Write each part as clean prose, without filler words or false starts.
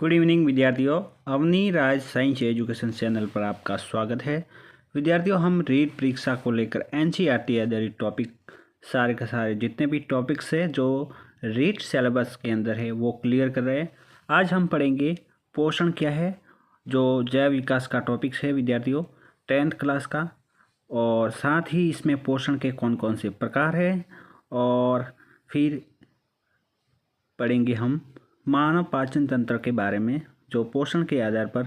Good evening विद्यार्थियों। अवनी राज science education channel पर आपका स्वागत है। विद्यार्थियों, हम रीट परीक्षा को लेकर एनसीईआरटी आधारित टॉपिक सारे के सारे जितने भी टॉपिक्स हैं जो रीट सिलेबस के अंदर है वो क्लियर कर रहे हैं। आज हम पढ़ेंगे पोषण क्या है, जो जैव विकास का टॉपिक्स है विद्यार्थियों 10th क्लास का, और साथ ही इसमें पोषण के कौन कौन से प्रकार हैं, और फिर पढ़ेंगे हम मानव पाचन तंत्र के बारे में, जो पोषण के आधार पर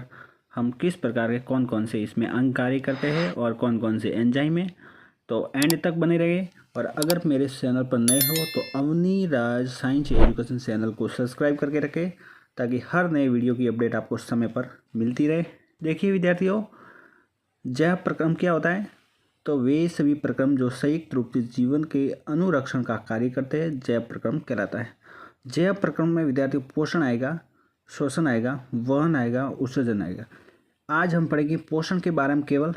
हम किस प्रकार के कौन कौन से इसमें अंग कार्य करते हैं और कौन कौन से एंजाइम हैं। तो एंड तक बने रहिए, और अगर मेरे चैनल पर नए हो तो अवनी राज साइंस एजुकेशन चैनल को सब्सक्राइब करके रखें ताकि हर नए वीडियो की अपडेट आपको समय पर मिलती रहे। देखिए विद्यार्थियों, जैव प्रक्रम क्या होता है? तो वे सभी प्रक्रम जो संयुक्त रूप से जीवन के अनुरक्षण का कार्य करते हैं जैव प्रक्रम कहलाता है। जैव प्रक्रम में विद्यार्थियों पोषण आएगा, शोषण आएगा, वहन आएगा, उत्सर्जन आएगा। आज हम पढ़ेंगे पोषण के बारे में केवल,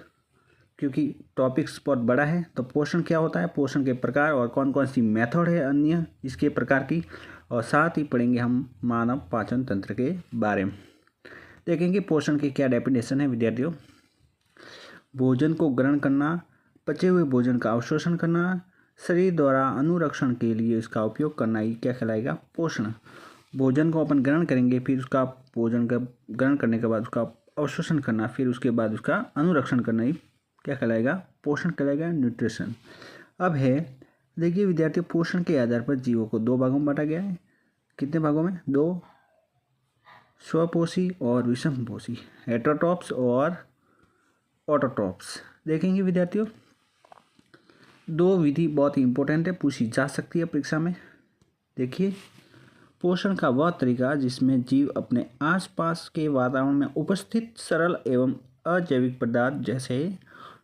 क्योंकि टॉपिक्स बहुत बड़ा है। तो पोषण क्या होता है, पोषण के प्रकार और कौन कौन सी मेथड है अन्य इसके प्रकार की, और साथ ही पढ़ेंगे हम मानव पाचन तंत्र के बारे में। देखेंगे पोषण की क्या डेफिनेशन है विद्यार्थियों। भोजन को ग्रहण करना, पचे हुए भोजन का अवशोषण करना, शरीर द्वारा अनुरक्षण के लिए इसका उपयोग करना, ही क्या कहलाएगा? पोषण। भोजन को अपन ग्रहण करेंगे, फिर उसका भोजन का ग्रहण करने के बाद उसका अवशोषण करना, फिर उसके बाद उसका अनुरक्षण करना, ही क्या कहलाएगा? पोषण कहलाएगा, न्यूट्रिशन। अब है देखिए विद्यार्थी, पोषण के आधार पर जीवों को दो भागों में बांटा गया है। कितने भागों में? दो, स्वपोषी और विषमपोषी, हेटेरोट्रॉप्स और ऑटोट्रॉप्स। देखेंगे विद्यार्थियों, दो विधि बहुत ही इंपॉर्टेंट है, पूछी जा सकती है परीक्षा में। देखिए, पोषण का वह तरीका जिसमें जीव अपने आसपास के वातावरण में उपस्थित सरल एवं अजैविक पदार्थ जैसे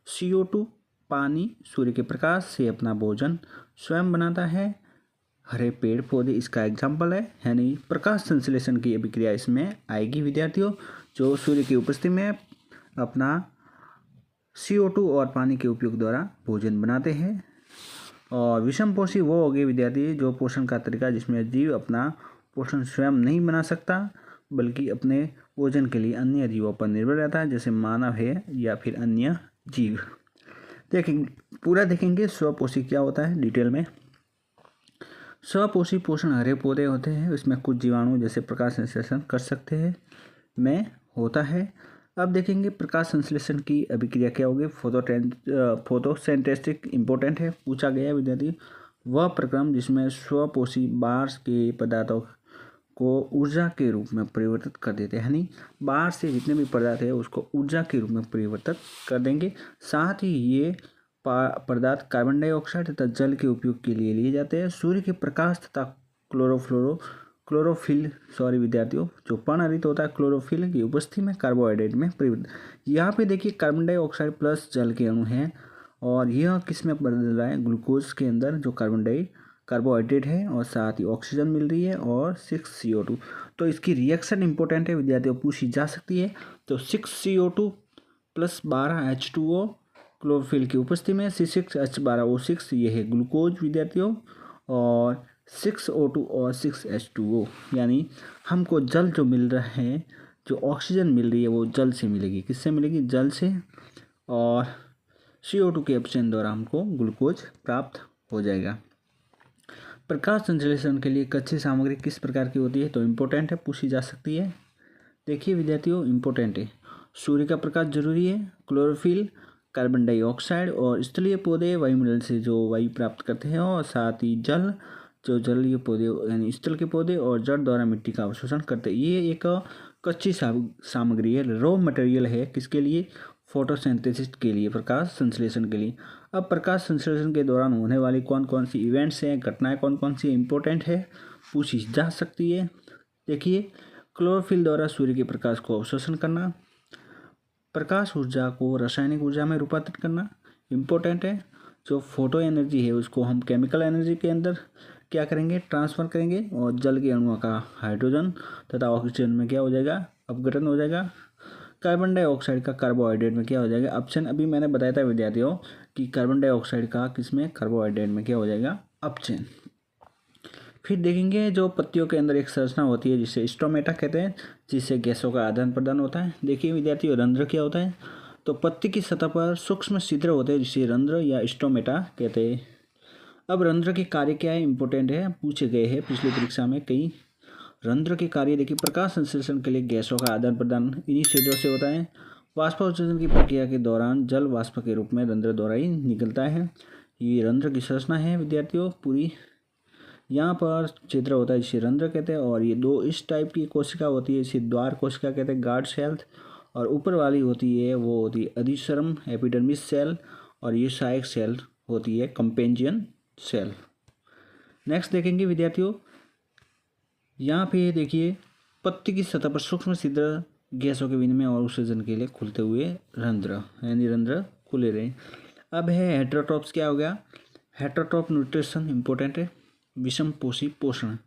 CO2, पानी, सूर्य के प्रकाश से अपना भोजन स्वयं बनाता है। हरे पेड़ पौधे इसका एग्जाम्पल है, यानी प्रकाश संश्लेषण की अभिक्रिया इसमें आएगी विद्यार्थियों, जो सूर्य की उपस्थिति में अपना CO2 और पानी के उपयोग द्वारा भोजन बनाते हैं। और विषमपोषी वो हो गए विद्यार्थी जो पोषण का तरीका जिसमें जीव अपना पोषण स्वयं नहीं बना सकता, बल्कि अपने भोजन के लिए अन्य जीवों पर निर्भर रहता है, जैसे मानव है या फिर अन्य जीव। देखेंगे, पूरा देखेंगे स्वपोषी क्या होता है डिटेल में। स्वपोषी पोषण हरे पौधे होते हैं, इसमें कुछ जीवाणु जैसे प्रकाश संश्लेषण कर सकते हैं में होता है। अब देखेंगे प्रकाश संश्लेषण की अभिक्रिया क्या होगी। फोटोसिंथेसिस इंपॉर्टेंट है, पूछा गया है विद्यार्थी। वह प्रक्रम जिसमें स्वपोषी बाहर के पदार्थों को ऊर्जा के रूप में परिवर्तित कर देते हैं, यानी बाहर से जितने भी पदार्थ है उसको ऊर्जा के रूप में परिवर्तित कर देंगे। साथ ही ये पदार्थ कार्बन डाइऑक्साइड तथा जल के उपयोग के लिए लिए जाते हैं। सूर्य के प्रकाश तथा क्लोरोफिल विद्यार्थियों, जो पर्णहरित होता है क्लोरोफिल की उपस्थिति में कार्बोहाइड्रेट में परिवर्तित। यहाँ पे देखिए कार्बन डाइऑक्साइड प्लस जल के अणु हैं, और यह किस में बदल रहा है? ग्लूकोज के अंदर, जो कार्बोहाइड्रेट है, और साथ ही ऑक्सीजन मिल रही है और 6CO2। तो इसकी रिएक्शन इंपॉर्टेंट है विद्यार्थियों, पूछी जा सकती है। तो 6CO2 प्लस 12H2O क्लोरोफिल की उपस्थिति में, C6H12O6 ये है ग्लूकोज विद्यार्थियों, और 6O2 और 6H2O, यानी हमको जल जो मिल रहा है, जो ऑक्सीजन मिल रही है वो जल से मिलेगी। किससे मिलेगी? जल से। और CO2 के अपचयन द्वारा हमको ग्लूकोज प्राप्त हो जाएगा। प्रकाश संश्लेषण के लिए कच्ची सामग्री किस प्रकार की होती है? तो इम्पोर्टेंट है, पूछी जा सकती है। देखिए विद्यार्थियों, इम्पोर्टेंट है, सूर्य का प्रकाश जरूरी है, क्लोरोफिल, कार्बन डाइऑक्साइड, और स्थलीय पौधे वायुमंडल से जो वायु प्राप्त करते हैं, और साथ ही जल, जो जलीय पौधे यानी स्थल के पौधे, और जड़ द्वारा मिट्टी का अवशोषण करते हैं। ये एक कच्ची सामग्री है, रॉ मटेरियल है, किसके लिए? फोटोसिंथेसिस के लिए, प्रकाश संश्लेषण के लिए। अब प्रकाश संश्लेषण के दौरान होने वाली कौन कौन सी इवेंट्स हैं, घटनाएं कौन कौन सी इंपॉर्टेंट है, पूछी जा सकती है। देखिए, क्लोरोफिल द्वारा सूर्य के प्रकाश को अवशोषण करना, प्रकाश ऊर्जा को रासायनिक ऊर्जा में रूपांतरित करना इम्पोर्टेंट है। जो फोटो एनर्जी है उसको हम केमिकल एनर्जी के अंदर क्या करेंगे? ट्रांसफर करेंगे, और जल के अणुओं का हाइड्रोजन तथा ऑक्सीजन में क्या हो जाएगा? अपघटन हो जाएगा। कार्बन डाइऑक्साइड का कार्बोहाइड्रेट में क्या हो जाएगा? अपचयन। अभी मैंने बताया था विद्यार्थियों कि कार्बन डाइऑक्साइड का किस में? कार्बोहाइड्रेट में क्या हो जाएगा? अपचयन। फिर देखेंगे जो पत्तियों के अंदर एक संरचना होती है जिसे स्टोमेटा कहते हैं, जिससे गैसों का आदान प्रदान होता है। देखिए विद्यार्थियों, रंध्र क्या होता है? तो पत्ती की सतह पर सूक्ष्म छिद्र होते हैं जिसे रंध्र या स्टोमेटा कहते हैं। अब रंध्र के कार्य क्या है, इंपॉर्टेंट है, पूछे गए हैं पिछली परीक्षा में कई। रंध्र के कार्य देखिए, प्रकाश संश्लेषण के लिए गैसों का आदान प्रदान इन्हीं छिद्रों से होता है। वाष्पोत्सर्जन की प्रक्रिया के दौरान जल वाष्प के रूप में रंध्र द्वारा ही निकलता है। ये रंध्र की संरचना है विद्यार्थियों पूरी। यहाँ पर छिद्र होता है जिसे रंध्र कहते हैं, और ये दो इस टाइप की कोशिका होती है, इसे द्वार कोशिका कहते हैं, गार्ड सेल्स। और ऊपर वाली होती है वो होती है अधिश्रम एपिडर्मिस सेल, और ये सहायक सेल होती है कंपेंजियन सेल। नेक्स्ट देखेंगे विद्यार्थियों, यहाँ पे देखिए पत्ती की सतह पर सूक्ष्म छिद्र गैसों के विनिमय और उत्सर्जन के लिए खुलते हुए रंध्र, यानी रंध्र खुले रहे। अब है हेटेरोट्रोप्स। क्या हो गया? हेटेरोट्रोप न्यूट्रिशन इंपॉर्टेंट है। विषम पोषी पोषण।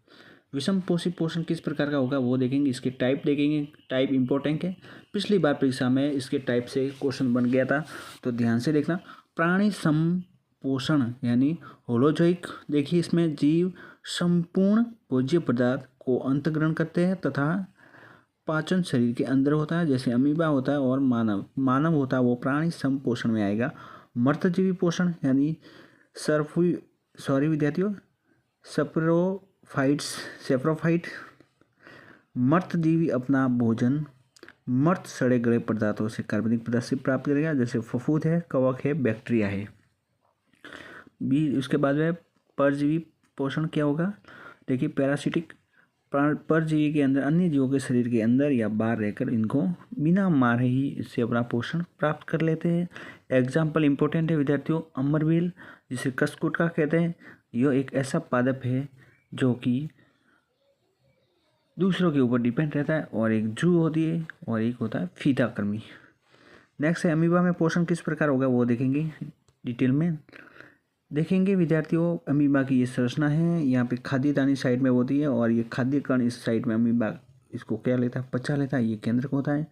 विषम पोषी पोषण किस प्रकार का होगा वो देखेंगे, इसके टाइप देखेंगे। टाइप इंपॉर्टेंट है, पिछली बार परीक्षा में इसके टाइप से क्वेश्चन बन गया था, तो ध्यान से देखना। प्राणी संपोषण यानी होलोजोइक। देखिए इसमें जीव संपूर्ण भोज्य पदार्थ को अंतग्रहण करते हैं तथा पाचन शरीर के अंदर होता है, जैसे अमीबा होता है और मानव होता है, वो प्राणी संपोषण में आएगा। मर्तजीवी पोषण यानी विद्यार्थियों सेप्रोफाइट। मर्तजीवी अपना भोजन मर्त सड़े गले पदार्थों से, कार्बनिक पदार्थ से प्राप्त करेगा, जैसे फफूंद है, कवक है, बैक्टीरिया है। उसके बाद में परजीवी पोषण क्या होगा? देखिए पैरासिटिक। परजीवी के अंदर अन्य जीवों के शरीर के अंदर या बाहर रहकर इनको बिना मारे ही इससे अपना पोषण प्राप्त कर लेते हैं। एग्जाम्पल इंपॉर्टेंट है विद्यार्थियों, अमरबील जिसे कसकुटका कहते हैं, यह एक ऐसा पादप है जो कि दूसरों के ऊपर डिपेंड रहता है, और एक जू होती है और एक होता है फीताकृमि। नेक्स्ट है अमीबा में पोषण किस प्रकार होगा वो देखेंगे डिटेल में। देखेंगे विद्यार्थियों, अमीबा की ये संरचना है, यहाँ पे खाद्य दानी साइड में होती है, और ये खाद्य कण इस साइड में अमीबा इसको क्या लेता है, पचा लेता है, ये केंद्र को होता है।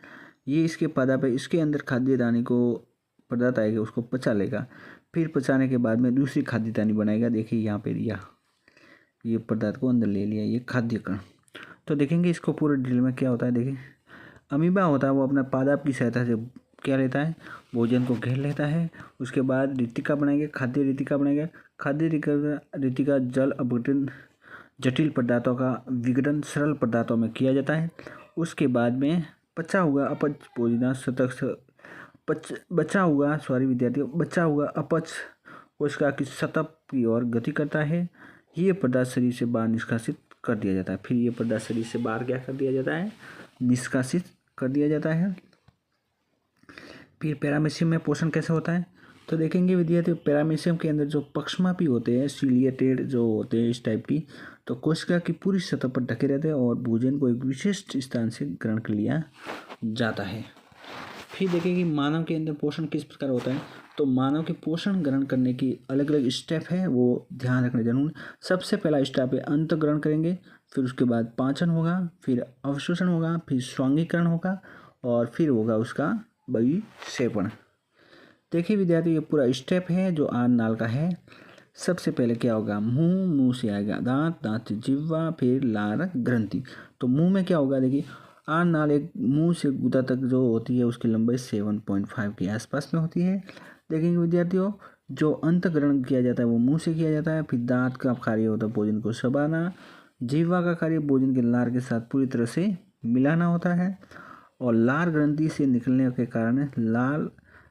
ये इसके पादप है, इसके अंदर खाद्य दानी को पदार्थ आएगा उसको पचा लेगा, फिर पचाने के बाद में दूसरी खाद्य दानी बनाएगा। देखिए यहाँ पे ये पदार्थ को अंदर ले लिया, ये खाद्य कण। तो देखेंगे इसको पूरे डिटेल में क्या होता है। देखिए अमीबा होता है वो अपना पादप की सहायता से क्या लेता है, भोजन को घेर लेता है। उसके बाद रितिका बनाएंगे, खाद्य रितिका बनाएंगे। खाद्य रितिका जल अपघटन जटिल पदार्थों का विघटन सरल पदार्थों में किया जाता है। उसके बाद में बचा हुआ अपच भोजना बचा हुआ अपच कोशिका की सतह की ओर गति करता है। ये पदार्थ शरीर से बाहर निष्कासित कर दिया जाता है। फिर ये पदार्थ शरीर से बाहर क्या कर दिया जाता है, निष्कासित कर दिया जाता है। फिर पैरामीशियम में पोषण कैसे होता है तो देखेंगे विद्यार्थी, पैरामीशियम के अंदर जो पक्षमापी होते हैं, सीलिएटेड जो होते हैं इस टाइप की, तो कोशिका की पूरी सतह पर ढके रहते हैं और भोजन को एक विशिष्ट स्थान से ग्रहण कर लिया जाता है। फिर देखेंगे मानव के अंदर पोषण किस प्रकार होता है। तो मानव के पोषण ग्रहण करने की अलग अलग स्टेप है, वो ध्यान रखना जरूर। सबसे पहला स्टेप है अंत ग्रहण करेंगे, फिर उसके बाद पाचन होगा, फिर अवशोषण होगा, फिर स्वांगीकरण होगा, और फिर होगा उसका बहिक्षेपण। देखिए विद्यार्थी, ये पूरा स्टेप है जो आन नाल का है। सबसे पहले क्या होगा, मुंह से आएगा दांत, दांत से जिह्वा, फिर लार ग्रंथि। तो मुंह में क्या होगा, देखिए आन नाल एक मुंह से गुदा तक जो होती है उसकी लंबाई 7.5 के आसपास में होती है। देखेंगे विद्यार्थियों, जो अंत ग्रहण किया जाता है वो मुंह से किया जाता है। फिर दांत का कार्य होता है भोजन को चबाना, जिह्वा का कार्य भोजन के लार के साथ पूरी तरह से मिलाना होता है, और लार ग्रंथि से निकलने के कारण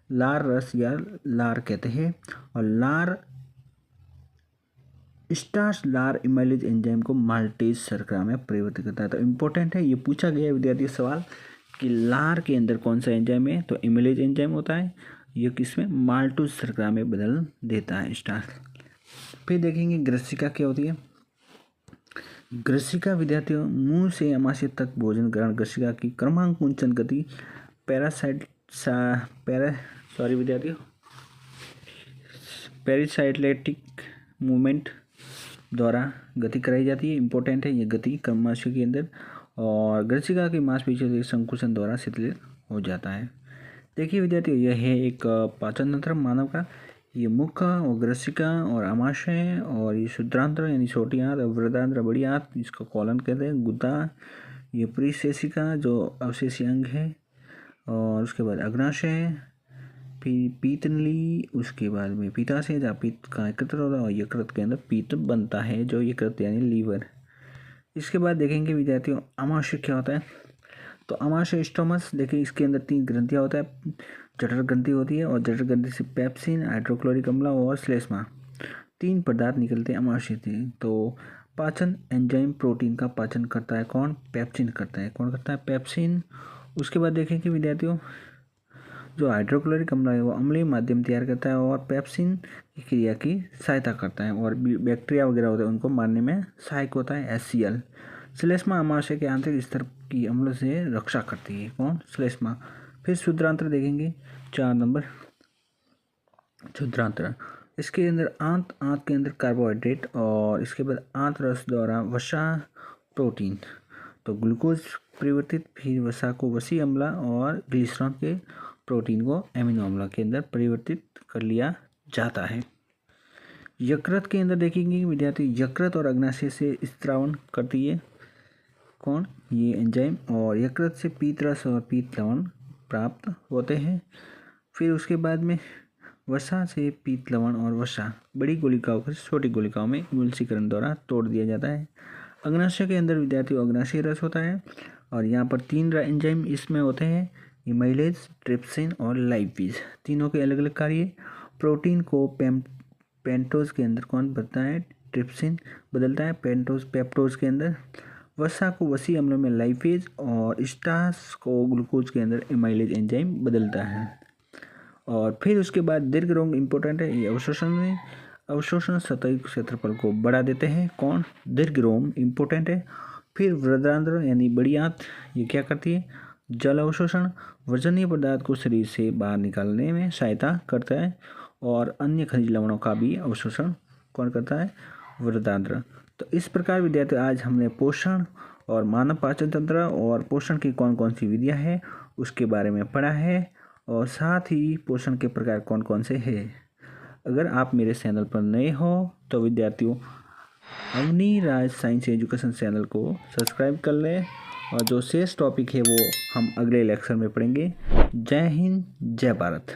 लार रस या लार कहते हैं। और लार इमाइलेज एंजाइम को माल्टेज शर्करा में परिवर्तित करता है। तो इम्पोर्टेंट है, ये पूछा गया विद्यार्थी सवाल कि लार के अंदर कौन सा एंजाइम है, तो इमाइलेज एंजाइम होता है। ये किसमें, माल्टोज शर्करा में बदल देता है स्टार्च। फिर देखेंगे ग्रसिका क्या होती है। ग्रसिका विद्यार्थियों, मुंह से आमाशय तक भोजन ग्रहण। ग्रसिका की क्रमांकुंचन गति पेरिसाइक्लिक मूवमेंट द्वारा गति कराई जाती है। इंपॉर्टेंट है ये गति क्रमाशय के अंदर, और ग्रसिका की मांसपेशियों से संकुचन द्वारा शिथिल हो जाता है। देखिए विद्यार्थियों, यह है एक पाचन तंत्र मानव का। ये मुख और ग्रसिका और आमाशय, और ये शुद्रांत्र यानी छोटी आंत और वृद्धांत्र बड़ी आंत, इसको कॉलन कहते हैं। गुदा, ये परिशेषिका जो अवशेषी अंग है, और उसके बाद अग्नाशय, फिर पीतनली, उसके बाद में पित्ताशय जहाँ पित्त का एकत्र होता है, और यकृत के अंदर पित्त बनता है जो यकृत यानी लीवर। इसके बाद देखेंगे विद्यार्थियों आमाशय क्या होता है। तो आमाशय स्टोमस, देखिए इसके अंदर 3 ग्रंथियाँ होता है। जठर ग्रंथि होती है, और जठर ग्रंथि से पेप्सिन, हाइड्रोक्लोरिक अम्ल और श्लेष्मा 3 पदार्थ निकलते हैं आमाशय से। तो पाचन एंजाइम प्रोटीन का पाचन करता है कौन? पेप्सिन करता है। कौन करता है? पेप्सिन। उसके बाद देखेंगे विद्यार्थियों जो हाइड्रोक्लोरिक अम्ल है वो अम्लीय माध्यम तैयार करता है, और पेप्सिन की क्रिया की सहायता करता है, और बैक्टीरिया वगैरह होते हैं उनको मारने में सहायक होता है HCl। श्लेष्मा आमाशय के आंतरिक स्तर की अम्ल से रक्षा करती है। कौन? श्लेष्मा। फिर शुद्रांत्र देखेंगे 4 नंबर शुद्रांत्र। इसके अंदर आंत के अंदर कार्बोहाइड्रेट, और इसके बाद आंत रस द्वारा वसा प्रोटीन, तो ग्लूकोज परिवर्तित, फिर वसा को वसी अम्ल और ग्लिसरॉल के प्रोटीन को एमिनो अम्ल के अंदर परिवर्तित कर लिया जाता है। यकृत के अंदर देखेंगे विद्यार्थी यकृत और अग्नाशय से स्त्रावन करती है कौन? ये एंजाइम, और यकृत से पीत रस और पीत लवण प्राप्त होते हैं। फिर उसके बाद में वसा से पीत लवण और वसा बड़ी गुलिकाओं को छोटी गुलिकाओं में एमुल्सीकरण द्वारा तोड़ दिया जाता है। अग्नाशय के अंदर विद्यार्थियों अग्नाशय रस होता है, और यहाँ पर 3 एंजाइम इसमें होते हैं, इमाइलेज, ट्रिप्सिन और लाइपेज। तीनों के अलग अलग कार्य। प्रोटीन को पेंटोज के अंदर कौन बदलता है? ट्रिप्सिन बदलता है पेंटोज पेप्टोज के अंदर। वसा को वसी अम्ल में लाइपेज, और स्टार्च को ग्लूकोज के अंदर इमाइलेज एंजाइम बदलता है। और फिर उसके बाद दीर्घ रोग इंपॉर्टेंट है, ये अवशोषण सतही क्षेत्रफल को बढ़ा देते हैं। कौन? दीर्घ रोग इंपॉर्टेंट है। फिर वृद्धांत्र यानी बड़ी आंत, ये क्या करती है? जल अवशोषण, वजनीय पदार्थ को शरीर से बाहर निकालने में सहायता करता है, और अन्य खनिज लवणों का भी अवशोषण कौन करता है? वृद्धांत्र। तो इस प्रकार विद्यार्थी आज हमने पोषण और मानव पाचन तंत्र और पोषण की कौन कौन सी विधियाँ हैं उसके बारे में पढ़ा है, और साथ ही पोषण के प्रकार कौन कौन से हैं। अगर आप मेरे चैनल पर नए हो तो विद्यार्थियों अवनी राज साइंस एजुकेशन चैनल को सब्सक्राइब कर लें, और जो शेष टॉपिक है वो हम अगले लेक्चर में पढ़ेंगे। जय हिंद, जय भारत।